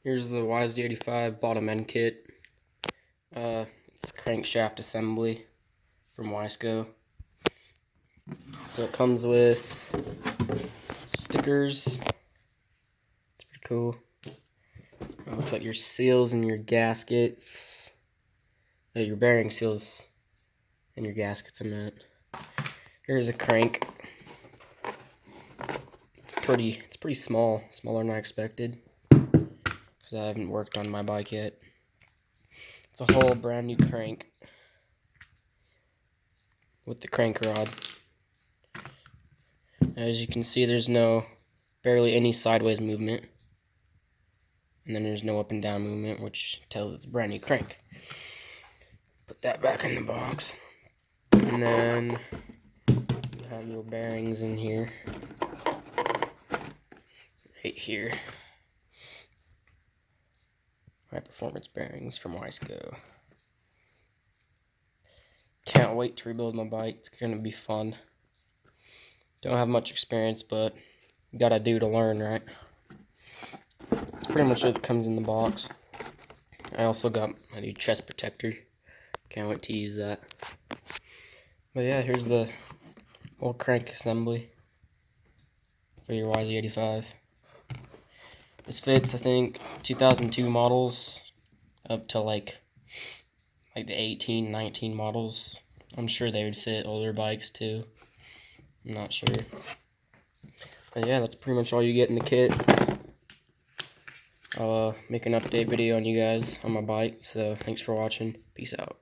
Here's the yz85 bottom end kit. It's crankshaft assembly from wiseco. So it comes with stickers. It's pretty cool. It looks like your seals and your gaskets. Your bearing seals and your gaskets, I meant. Here's a crank. It's pretty small, smaller than I expected, because I haven't worked on my bike yet. It's a whole brand new crank with the crank rod. As you can see, there's barely any sideways movement, and then there's no up and down movement, which tells it's a brand new crank. Put that back in the box, and then you have your bearings in here, right here. High performance bearings from wiseco. Can't wait to rebuild my bike. It's gonna be fun. Don't have much experience, but you gotta do to learn, right? That's pretty much it that comes in the box. I also got my new chest protector. Can't wait to use that. But yeah, here's the whole crank assembly for your yz85. This fits, I think, 2002 models up to like the 18, 19 models. I'm sure they would fit older bikes too. I'm not sure. But yeah, that's pretty much all you get in the kit. I'll make an update video on you guys on my bike. So thanks for watching. Peace out.